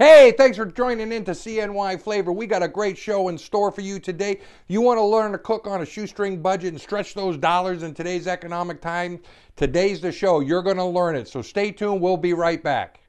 Hey, thanks for joining in to CNY Flavor. We got a great show in store for you today. You want to learn to cook on a shoestring budget and stretch those dollars in today's economic time? Today's the show. You're going to learn it. So stay tuned. We'll be right back.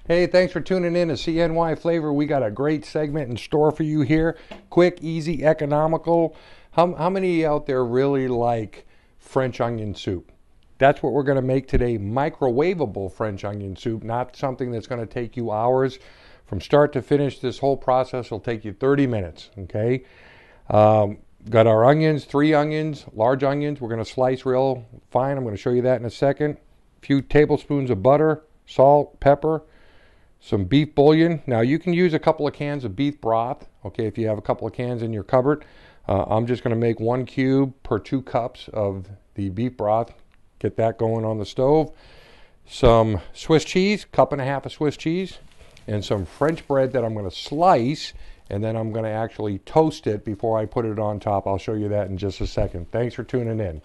Hey, thanks for tuning in to CNY Flavor. We got a great segment in store for you here. Quick, easy, economical. How many out there really like French onion soup? That's what we're going to make today. Microwavable French onion soup, not something that's going to take you hours. From start to finish, this whole process will take you 30 minutes, okay? Got our onions, 3 onions, large onions. We're going to slice real fine. I'm going to show you that in a second. A few tablespoons of butter, salt, pepper, some beef bouillon. Now you can use a couple of cans of beef broth, okay, if you have a couple of cans in your cupboard. I'm just going to make 1 cube per 2 cups of the beef broth. Get that going on the stove. Some Swiss cheese, 1.5 cups of Swiss cheese, and some French bread that I'm going to slice, and then I'm going to actually toast it before I put it on top. I'll show you that in just a second. Thanks for tuning in.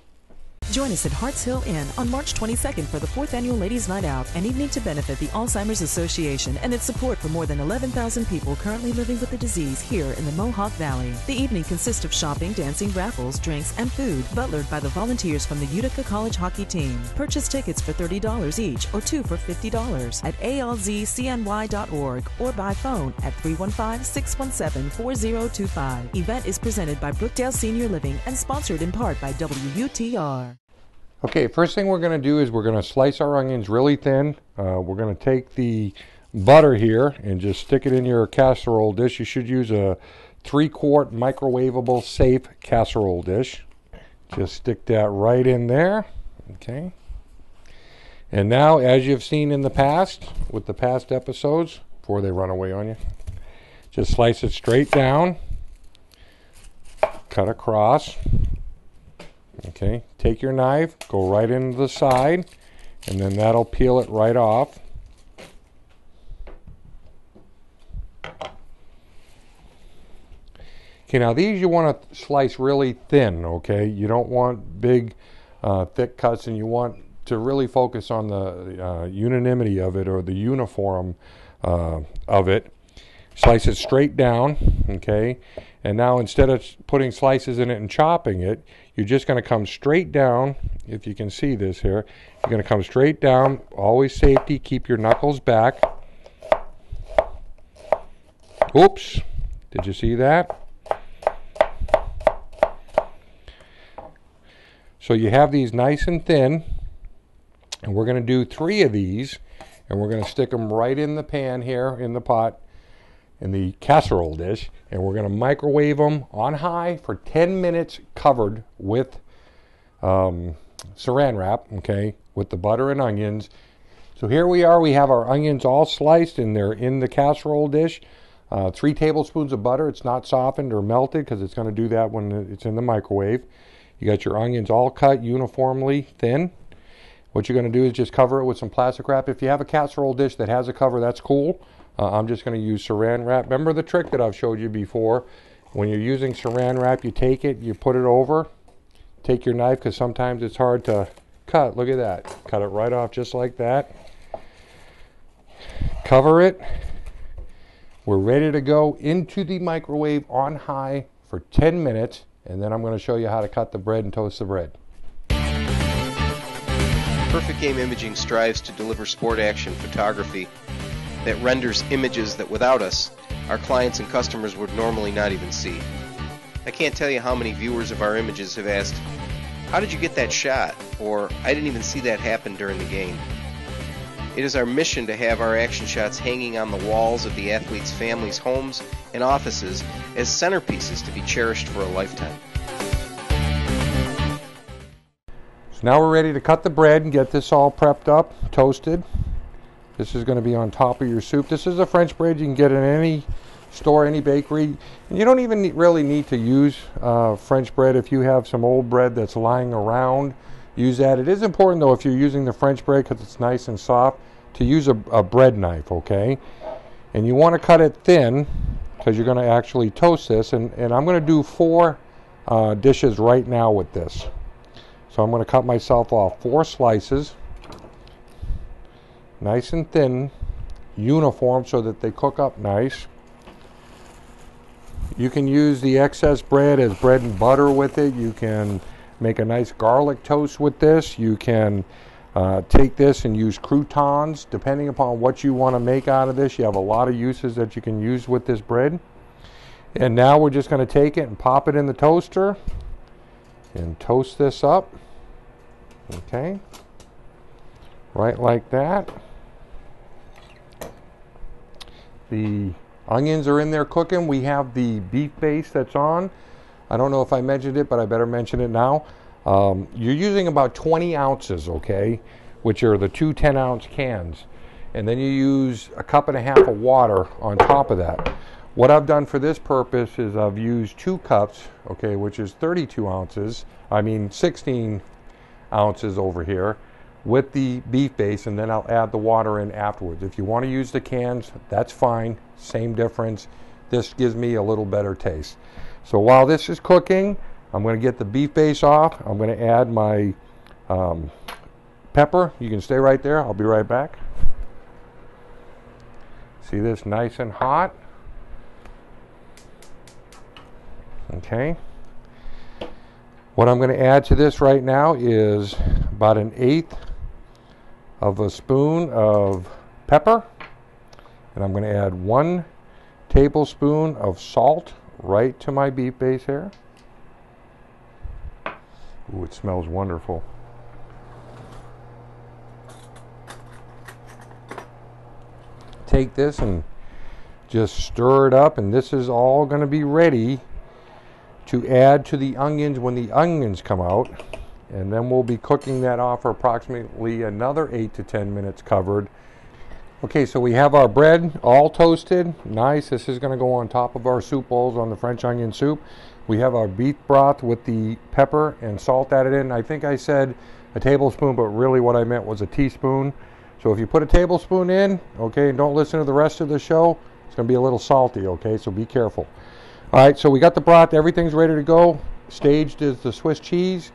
Join us at Harts Hill Inn on March 22nd for the 4th Annual Ladies' Night Out, an evening to benefit the Alzheimer's Association and its support for more than 11,000 people currently living with the disease here in the Mohawk Valley. The evening consists of shopping, dancing, raffles, drinks, and food, butlered by the volunteers from the Utica College hockey team. Purchase tickets for $30 each or 2 for $50 at alzcny.org or by phone at 315-617-4025. Event is presented by Brookdale Senior Living and sponsored in part by WUTR. Okay, first thing we're going to do is we're going to slice our onions really thin. We're going to take the butter here and just stick it in your casserole dish. You should use a 3-quart microwavable safe casserole dish. Just stick that right in there. Okay. And now, as you've seen in the past, with the past episodes, before they run away on you, just slice it straight down, cut across. Okay, take your knife, go right into the side, and then that'll peel it right off. Okay, now these you want to slice really thin, okay? You don't want big, thick cuts, and you want to really focus on the unanimity of it, or the uniform of it. Slice it straight down, okay? And now instead of putting slices in it and chopping it, you're just going to come straight down. If you can see this here, you're going to come straight down. Always safety, keep your knuckles back. Oops, did you see that? So you have these nice and thin, and we're going to do 3 of these, and we're going to stick them right in the pan here, in the pot, in the casserole dish, and we're going to microwave them on high for 10 minutes covered with saran wrap, okay, with the butter and onions. So here we are, we have our onions all sliced and they're in the casserole dish. 3 tablespoons of butter. It's not softened or melted because it's going to do that when it's in the microwave. You got your onions all cut uniformly thin. What you're going to do is just cover it with some plastic wrap. If you have a casserole dish that has a cover, that's cool. I'm just going to use saran wrap. Remember the trick that I've showed you before? When you're using saran wrap, you take it, you put it over, take your knife, because sometimes it's hard to cut. Look at that. Cut it right off just like that. Cover it. We're ready to go into the microwave on high for 10 minutes, and then I'm going to show you how to cut the bread and toast the bread. Perfect Game Imaging strives to deliver sport action photography that renders images that without us, our clients and customers would normally not even see. I can't tell you how many viewers of our images have asked, "How did you get that shot?" Or, "I didn't even see that happen during the game." It is our mission to have our action shots hanging on the walls of the athletes' families' homes and offices as centerpieces to be cherished for a lifetime. So now we're ready to cut the bread and get this all prepped up, toasted. This is going to be on top of your soup. This is a French bread you can get in any store, any bakery. And you don't even really need to use French bread. If you have some old bread that's lying around, use that. It is important though, if you're using the French bread because it's nice and soft, to use a bread knife, okay? And you want to cut it thin because you're going to actually toast this. And I'm going to do 4 dishes right now with this. So I'm going to cut myself off 4 slices. Nice and thin, uniform, so that they cook up nice. You can use the excess bread as bread and butter with it. You can make a nice garlic toast with this. You can take this and use croutons, depending upon what you want to make out of this. You have a lot of uses that you can use with this bread. And now we're just going to take it and pop it in the toaster and toast this up. Okay, right like that. The onions are in there cooking. We have the beef base that's on. I don't know if I mentioned it, but I better mention it now. You're using about 20 ounces, okay, which are the 2 10-ounce cans. And then you use a 1.5 cups of water on top of that. What I've done for this purpose is I've used 2 cups, okay, which is 32 ounces. I mean 16 ounces over here, with the beef base, and then I'll add the water in afterwards. If you want to use the cans, that's fine, same difference. This gives me a little better taste. So while this is cooking, I'm going to get the beef base off. I'm going to add my pepper. You can stay right there, I'll be right back. See this nice and hot? Okay. What I'm going to add to this right now is about 1/8 of a spoon of pepper, and I'm going to add 1 tablespoon of salt right to my beef base here. Ooh, it smells wonderful. Take this and just stir it up, and this is all going to be ready to add to the onions when the onions come out. And then we'll be cooking that off for approximately another 8 to 10 minutes covered. Okay, so we have our bread all toasted. Nice. This is going to go on top of our soup bowls on the French onion soup. We have our beef broth with the pepper and salt added in. I think I said a tablespoon, but really what I meant was a teaspoon. So if you put a tablespoon in, okay, and don't listen to the rest of the show, it's going to be a little salty, okay, so be careful. All right, so we got the broth. Everything's ready to go. Staged is the Swiss cheese.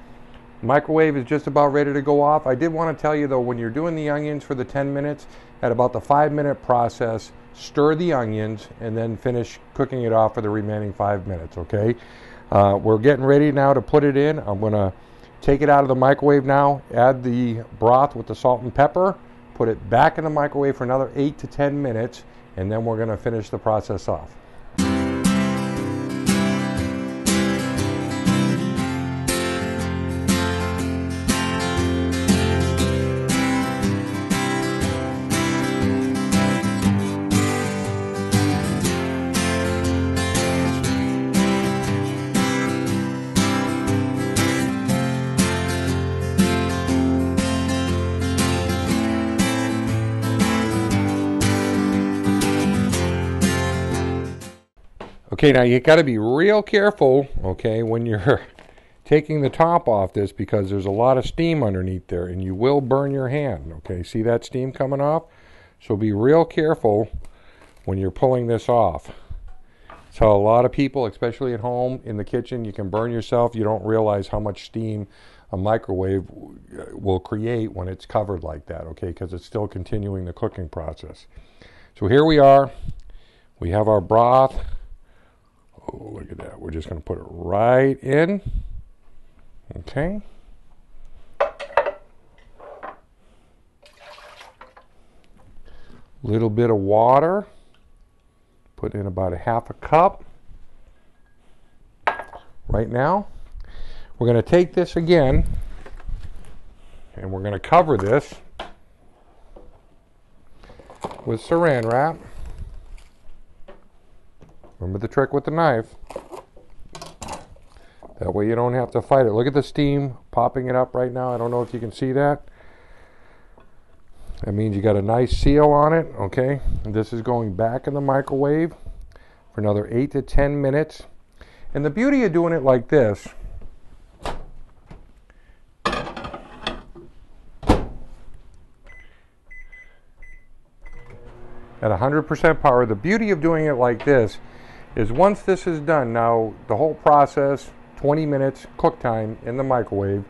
Microwave is just about ready to go off. I did want to tell you though, when you're doing the onions for the 10 minutes, at about the 5-minute process, stir the onions and then finish cooking it off for the remaining 5 minutes, okay? We're getting ready now to put it in. I'm going to take it out of the microwave now, add the broth with the salt and pepper, put it back in the microwave for another 8 to 10 minutes, and then we're going to finish the process off. Okay, now you got to be real careful, okay, when you're taking the top off this, because there's a lot of steam underneath there and you will burn your hand, okay? See that steam coming off? So be real careful when you're pulling this off. So a lot of people, especially at home in the kitchen, you can burn yourself. You don't realize how much steam a microwave will create when it's covered like that, okay, because it's still continuing the cooking process. So here we are. We have our broth. Oh, look at that. We're just going to put it right in. Okay. Little bit of water. Put in about 1/2 cup. Right now, we're going to take this again and we're going to cover this with saran wrap. Remember the trick with the knife. That way you don't have to fight it. Look at the steam popping it up right now. I don't know if you can see that. That means you got a nice seal on it, okay? And this is going back in the microwave for another 8 to 10 minutes. And the beauty of doing it like this, at 100% power, the beauty of doing it like this is once this is done, now the whole process, 20 minutes cook time in the microwave.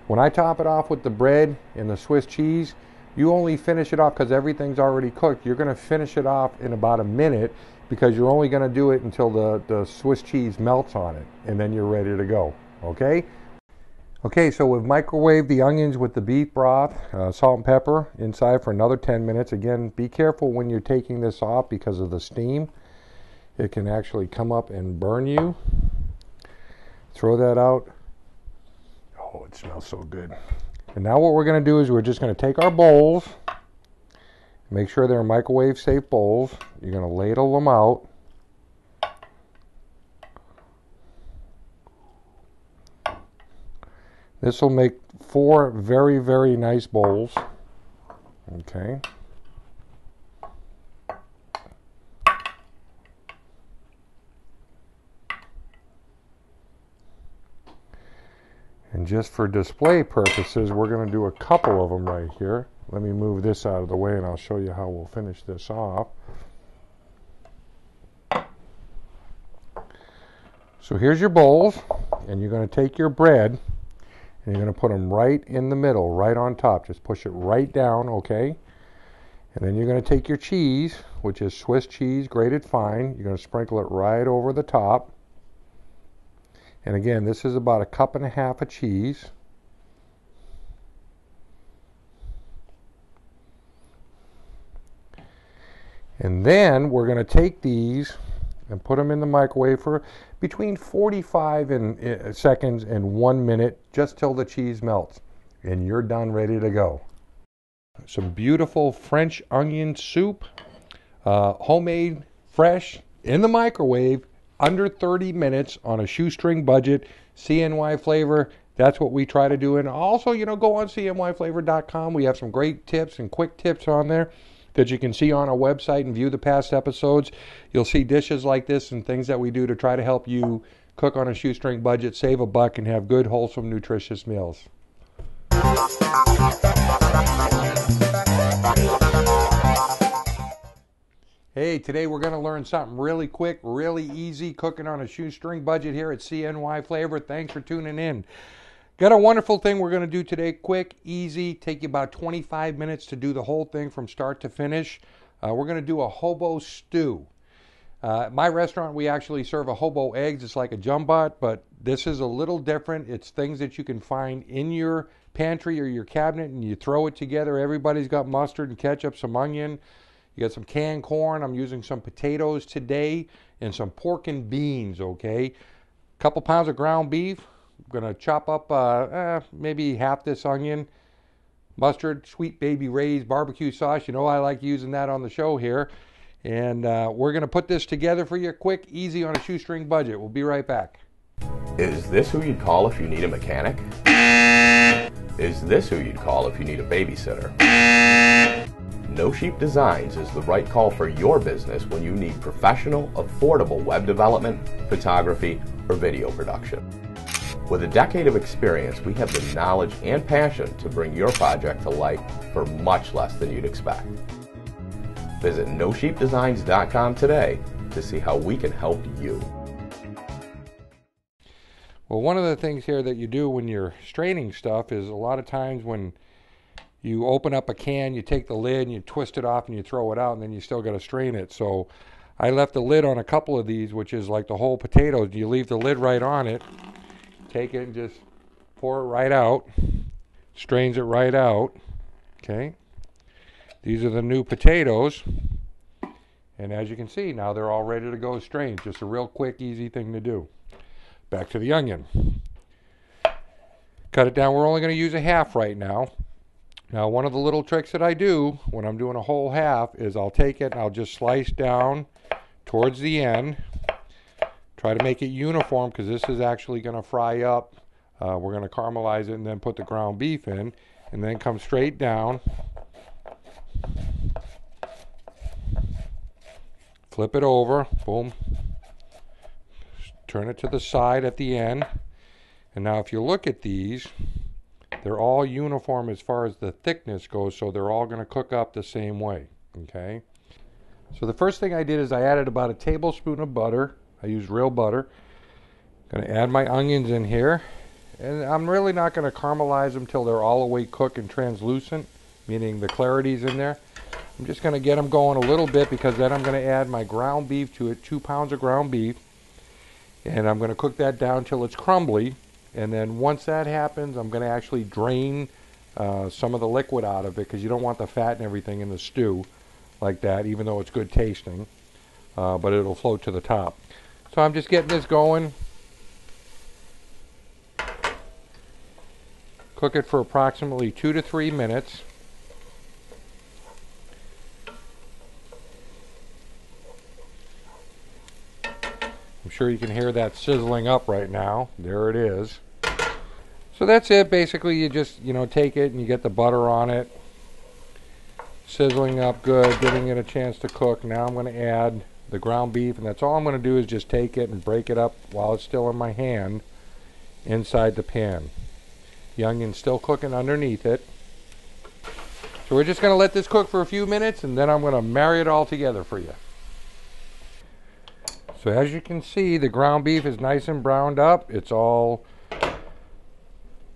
When I top it off with the bread and the Swiss cheese, you only finish it off because everything's already cooked. You're going to finish it off in about a minute because you're only going to do it until the Swiss cheese melts on it, and then you're ready to go, okay? Okay, so we've microwaved the onions with the beef broth, salt and pepper inside for another 10 minutes. Again, be careful when you're taking this off because of the steam. It can actually come up and burn you. Throw that out. Oh, it smells so good. And now what we're going to do is we're just going to take our bowls, make sure they're microwave safe bowls. You're going to ladle them out. This will make 4 very, very nice bowls. Okay. And just for display purposes, we're going to do a couple of them right here. Let me move this out of the way and I'll show you how we'll finish this off. So here's your bowls, and you're going to take your bread and you're going to put them right in the middle, right on top. Just push it right down, okay? And then you're going to take your cheese, which is Swiss cheese grated fine. You're going to sprinkle it right over the top. And again, this is about 1.5 cups of cheese. And then we're going to take these and put them in the microwave for between 45 seconds and 1 minute, just till the cheese melts. And you're done, ready to go. Some beautiful French onion soup, homemade, fresh, in the microwave, under 30 minutes on a shoestring budget. CNY Flavor, that's what we try to do. And also, you know, go on CNYFlavor.com. We have some great tips and quick tips on there that you can see on our website and view the past episodes. You'll see dishes like this and things that we do to try to help you cook on a shoestring budget, save a buck, and have good, wholesome, nutritious meals. Hey, today we're going to learn something really quick, really easy, cooking on a shoestring budget here at CNY Flavor. Thanks for tuning in. Got a wonderful thing we're going to do today. Quick, easy, take you about 25 minutes to do the whole thing from start to finish. We're going to do a hobo stew. At my restaurant, we actually serve a hobo eggs. It's like a jumbo, but this is a little different. It's things that you can find in your pantry or your cabinet, and you throw it together. Everybody's got mustard and ketchup, some onion. You got some canned corn. I'm using some potatoes today and some pork and beans, okay? A couple pounds of ground beef. I'm going to chop up maybe half this onion, mustard, Sweet Baby Ray's barbecue sauce. You know I like using that on the show here. And we're going to put this together for you quick, easy on a shoestring budget. We'll be right back. Is this who you'd call if you need a mechanic? Is this who you'd call if you need a babysitter? No Sheep Designs is the right call for your business when you need professional, affordable web development, photography, or video production. With a decade of experience, we have the knowledge and passion to bring your project to life for much less than you'd expect. Visit NoSheepDesigns.com today to see how we can help you. Well, one of the things here that you do when you're straining stuff is a lot of times when you open up a can, you take the lid and you twist it off and you throw it out, and then you still got to strain it. So I left the lid on a couple of these, which is like the whole potatoes. You leave the lid right on it, take it and just pour it right out, strains it right out, okay? These are the new potatoes, and as you can see, now they're all ready to go strained. Just a real quick, easy thing to do. Back to the onion. Cut it down. We're only going to use a half right now. Now, one of the little tricks that I do when I'm doing a whole half is I'll take it and I'll just slice down towards the end, Try to make it uniform because this is actually going to fry up. We're going to caramelize it and then put the ground beef in, and then come straight down. Flip it over, boom. Turn it to the side at the end. And now if you look at these, they're all uniform as far as the thickness goes, so they're all going to cook up the same way, okay? So the first thing I did is I added about a tablespoon of butter. I used real butter. Going to add my onions in here. And I'm really not going to caramelize them till they're all the way cooked and translucent, meaning the clarity's in there. I'm just going to get them going a little bit because then I'm going to add my ground beef to it, 2 pounds of ground beef. And I'm going to cook that down till it's crumbly. And then once that happens, I'm going to actually drain some of the liquid out of it because you don't want the fat and everything in the stew like that, even though it's good tasting. But it'll float to the top. So I'm just getting this going. Cook it for approximately 2 to 3 minutes. I'm sure you can hear that sizzling up right now. There it is. So that's it. Basically, you just, take it and you get the butter on it. Sizzling up good, giving it a chance to cook. Now I'm going to add the ground beef, and that's all I'm going to do is just take it and break it up while it's still in my hand inside the pan. The onion's still cooking underneath it. So we're just going to let this cook for a few minutes, and then I'm going to marry it all together for you. So as you can see, the ground beef is nice and browned up. It's all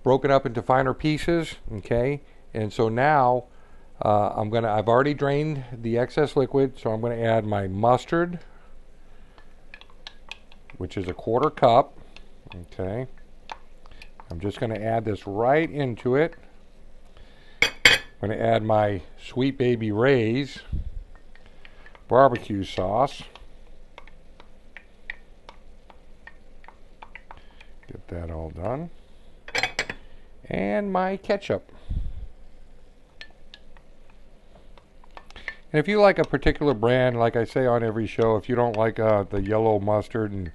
broken up into finer pieces, okay? And so now I've already drained the excess liquid, so I'm going to add my mustard, which is a 1/4 cup, okay? I'm just going to add this right into it. I'm going to add my Sweet Baby Ray's barbecue sauce. Get that all done. And my ketchup. And if you like a particular brand, like I say on every show, if you don't like the yellow mustard and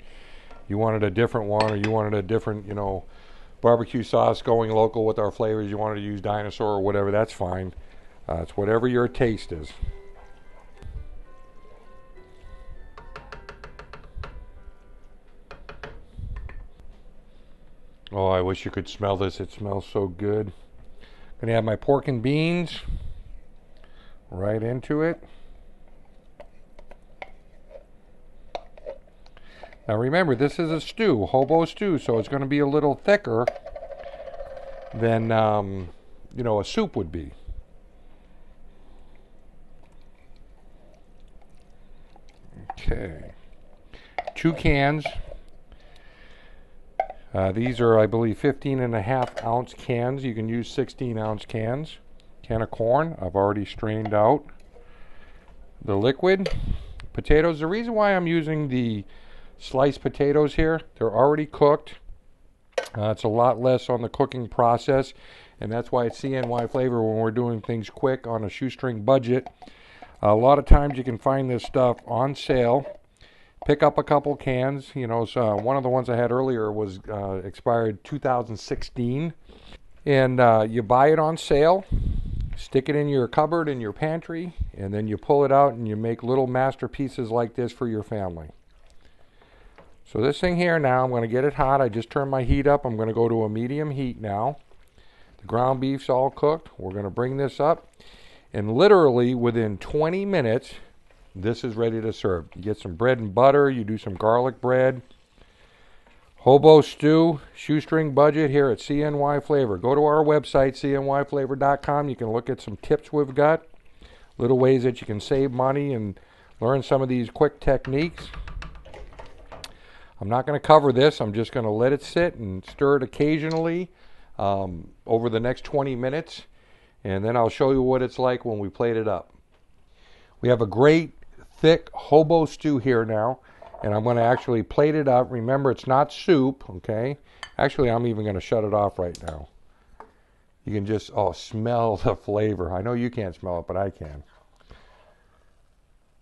you wanted a different one, or you wanted a different, barbecue sauce going local with our flavors, you wanted to use dinosaur or whatever, that's fine. It's whatever your taste is. Oh, I wish you could smell this. It smells so good. I'm going to add my pork and beans right into it. Now remember, this is a stew, hobo stew, so it's going to be a little thicker than, a soup would be. Okay. 2 cans. These are, I believe, 15.5-ounce cans. You can use 16-ounce cans. Can of corn. I've already strained out the liquid. Potatoes. The reason why I'm using the sliced potatoes here, they're already cooked. It's a lot less on the cooking process, and that's why it's CNY Flavor when we're doing things quick on a shoestring budget. A lot of times you can find this stuff on sale. Pick up a couple cans. So one of the ones I had earlier was expired 2016. And you buy it on sale, stick it in your cupboard in your pantry, and then you pull it out and you make little masterpieces like this for your family. So this thing here now, I'm going to get it hot. I just turned my heat up. I'm going to go to a medium heat now. The ground beef's all cooked. We're going to bring this up. And literally within 20 minutes, this is ready to serve. You get some bread and butter. You do some garlic bread. Hobo stew, shoestring budget here at CNY Flavor. Go to our website, cnyflavor.com. You can look at some tips we've got. Little ways that you can save money and learn some of these quick techniques. I'm not going to cover this. I'm just going to let it sit and stir it occasionally over the next 20 minutes. And then I'll show you what it's like when we plate it up. We have a great thick hobo stew here now. And I'm going to actually plate it up. Remember, it's not soup, okay? Actually, I'm even going to shut it off right now. You can just, smell the flavor. I know you can't smell it, but I can.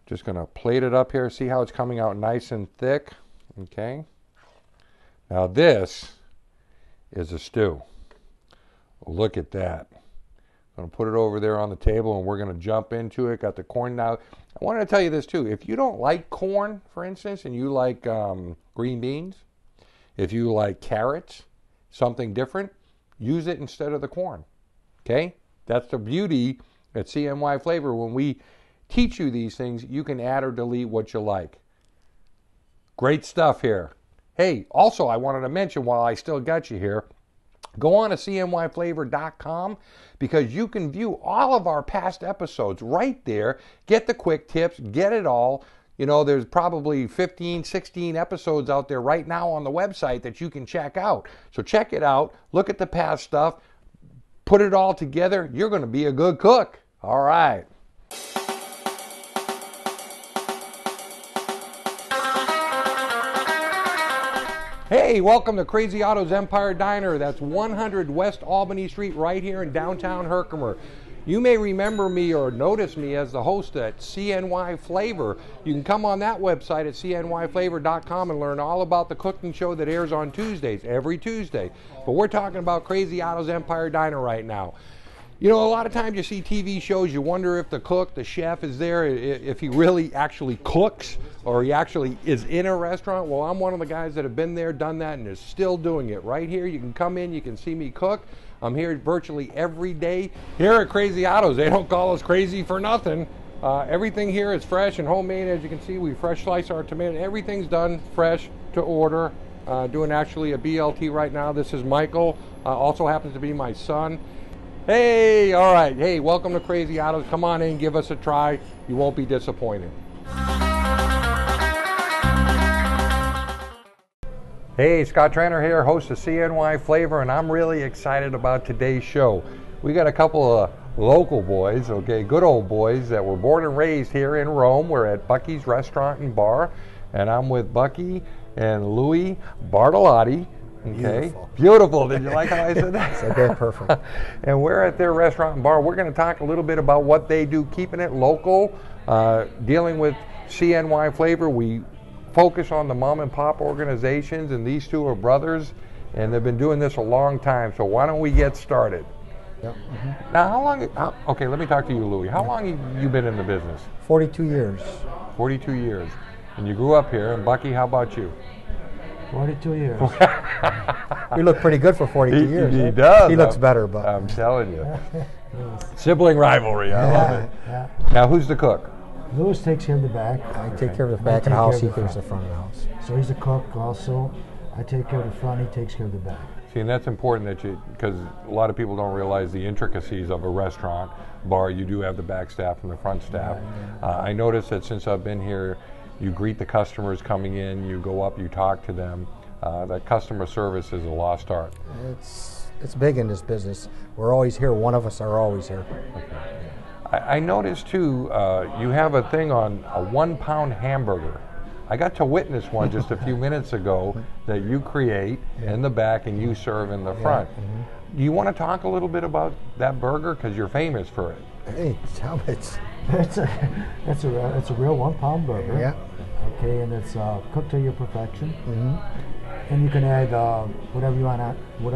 Just going to plate it up here. See how it's coming out nice and thick? Okay. Now this is a stew. Look at that. I'm going to put it over there on the table and we're going to jump into it. Got the corn now. I wanted to tell you this too. If you don't like corn, for instance, and you like green beans, if you like carrots, something different, use it instead of the corn. Okay? That's the beauty at CNY Flavor. When we teach you these things, you can add or delete what you like. Great stuff here. Hey, also I wanted to mention while I still got you here, go on to CNYFlavor.com because you can view all of our past episodes right there. Get the quick tips, get it all. You know, there's probably 15, 16 episodes out there right now on the website that you can check out. So check it out, look at the past stuff, put it all together. You're going to be a good cook. All right. Hey, welcome to Crazy Otto's Empire Diner. That's 100 West Albany Street right here in downtown Herkimer. You may remember me or notice me as the host at CNY Flavor. You can come on that website at CNYFlavor.com and learn all about the cooking show that airs on Tuesdays, every Tuesday. But we're talking about Crazy Otto's Empire Diner right now. You know, a lot of times you see TV shows, you wonder if the cook, the chef is there, if he really actually cooks or he actually is in a restaurant. Well, I'm one of the guys that have been there, done that, and is still doing it. Right here, you can come in, you can see me cook. I'm here virtually every day. Here at Crazy Otto's, they don't call us crazy for nothing. Everything here is fresh and homemade. As you can see, we fresh slice our tomato. Everything's done fresh to order. Doing actually a BLT right now. This is Michael, also happens to be my son. Hey, all right. Hey, welcome to Crazy Otto's. Come on in, give us a try. You won't be disappointed. Hey, Scott Trainer here, host of CNY Flavor, and I'm really excited about today's show. We got a couple of local boys, okay, good old boys that were born and raised here in Rome. We're at Bucky's Restaurant and Bar, and I'm with Bucky and Louie Bartolotti. Okay, beautiful. Did you like how I said that? Okay, perfect. And we're at their restaurant and bar. We're going to talk a little bit about what they do, keeping it local, dealing with CNY Flavor. We focus on the mom and pop organizations, and these two are brothers, and they've been doing this a long time. So why don't we get started? Yep. Mm-hmm. Now, okay, let me talk to you, Louie. How long have you been in the business? 42 years. 42 years. And you grew up here. And Bucky, how about you? 42 years. You look pretty good for 42 years. He does. He looks better, but I'm telling you. Sibling rivalry. I love it. Yeah. Now, who's the cook? Lewis takes care of the back. I take care of the back of the house. He takes the front of the house. So he's a cook also. I take care of the front. He takes care of the back. See, and that's important because a lot of people don't realize the intricacies of a restaurant bar. You do have the back staff and the front staff. I noticed that since I've been here, you greet the customers coming in, you go up, you talk to them. That customer service is a lost art. It's big in this business. We're always here. One of us are always here. Okay. I noticed too, you have a thing on a 1 pound hamburger. I got to witness one just a few minutes ago that you create in the back and you serve in the front. Do you want to talk a little bit about that burger? Because you're famous for it. Hey, tell me it's a real 1 pound burger. Yeah. Okay, and it's cooked to your perfection. Mm-hmm. And you can add whatever you want. You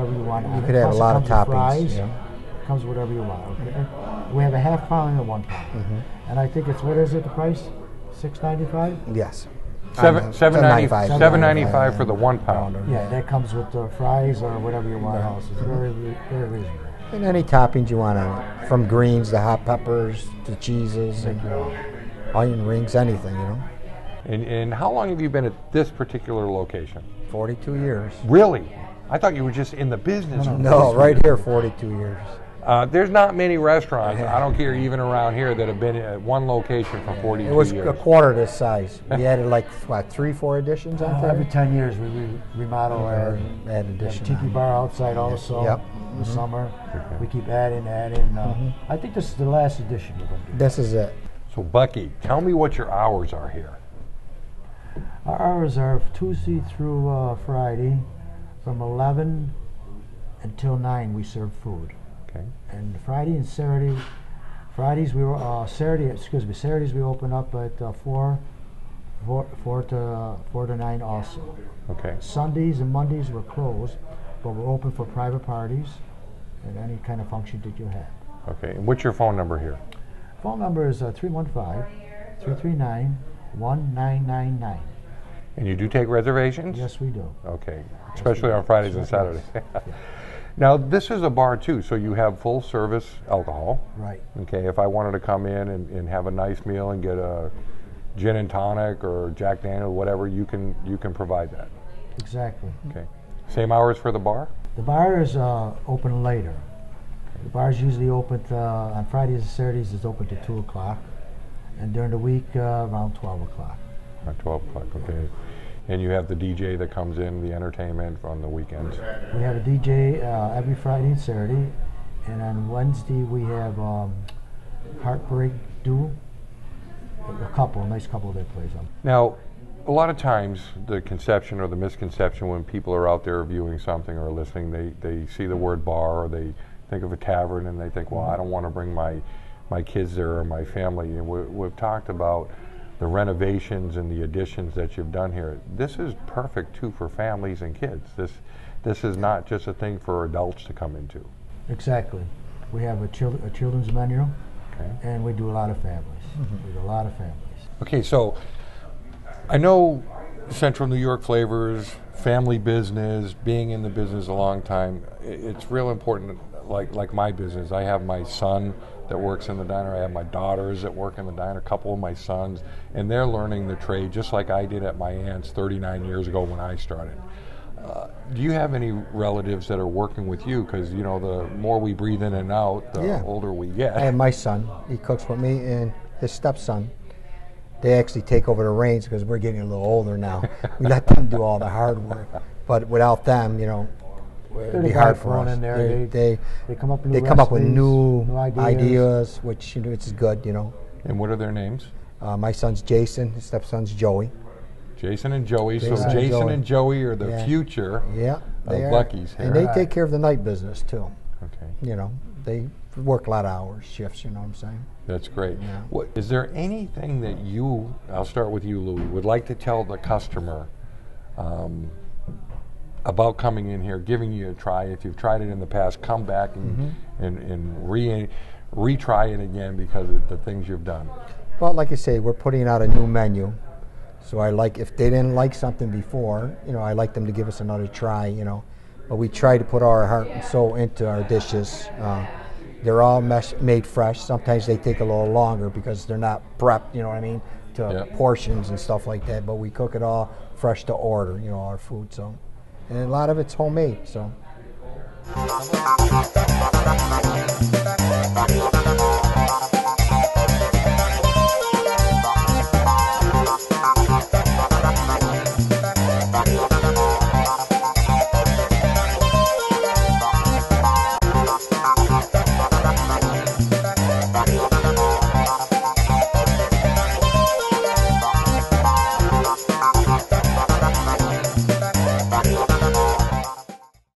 could add a lot of toppings. Fries, comes whatever you want. Okay. We have a half pound and a 1 pound. Mm-hmm. And I think it's, what is it, the price? $6.95? Yes. $7.95 for the 1 pound. Yeah, that comes with the fries or whatever you want else. It's very, very reasonable. And any toppings you want on it, from greens to hot peppers to cheeses, and onion rings, anything, you know. And how long have you been at this particular location? 42 years. Really? I thought you were just in the business. No, right here, 42 years. There's not many restaurants, I don't care, even around here, that have been at one location for 42 years. It was a quarter this size. We added like, what, 3-4 additions on there? Every 10 years we remodel our tiki bar outside also. Yep. In the summer. We keep adding. I think this is the last edition we're going to do. This is it. So Bucky, tell me what your hours are here. Our hours are Tuesday through Friday, from 11 until 9 we serve food. Okay. And Friday and Saturday, Saturdays we open up at 4 4 to 9 also. Okay. Sundays and Mondays we're closed, but we're open for private parties and any kind of function that you have. Okay. And what's your phone number here? Phone number is 315-339-1999. And you do take reservations? Yes, we do. Okay. Especially on Fridays and Saturdays. Now, this is a bar too, so you have full service alcohol. Right. Okay. If I wanted to come in and have a nice meal and get a gin and tonic or Jack Daniel, whatever, you can provide that. Exactly. Okay. Same hours for the bar? The bar is open later. The bar is usually open on Fridays and Saturdays. It's open to 2 o'clock, and during the week around 12 o'clock. At 12 o'clock, okay. And you have the DJ that comes in, the entertainment on the weekends? We have a DJ every Friday and Saturday, and on Wednesday we have Heartbreak Duo, a nice couple that plays on. Now, a lot of times the conception or the misconception when people are out there viewing something or listening, they see the word bar or they think of a tavern and they think, well, I don't want to bring my kids there or my family. And we've talked about the renovations and the additions that you've done here. This is perfect too for families and kids. This is not just a thing for adults to come into. Exactly. We have a children's menu, Okay. and we do a lot of families. We do a lot of families. Okay, so I know Central New York Flavors, family business, being in the business a long time, it's real important, like my business. I have my son that works in the diner. I have my daughters that work in the diner, a couple of my sons, and they're learning the trade just like I did at my aunt's 39 years ago when I started. Do you have any relatives that are working with you? Because, the more we breathe in and out, the older we get. I have my son. He cooks with me, and his stepson. They actually take over the reins because we're getting a little older now. We let them do all the hard work. But without them, it'd be hard for us. In there. They come up with new they come up with recipes, new ideas, which is good, And what are their names? My son's Jason, his stepson's Joey. Jason and Joey. Jason so and Jason Joey. and Joey are the future of Bucky's here. And they take care of the night business too. Okay. They work a lot of hours, shifts, you know what I'm saying? That's great. Yeah. Is there anything that I'll start with you, Louie, would like to tell the customer about coming in here, giving you a try? If you've tried it in the past, come back and retry it again because of the things you've done. Well, like I say, we're putting out a new menu. So if they didn't like something before, I like them to give us another try, But we try to put our heart and soul into our dishes. They're all made fresh. Sometimes they take a little longer because they're not prepped, to portions and stuff like that. But we cook it all fresh to order, our food. So, and a lot of it's homemade. So.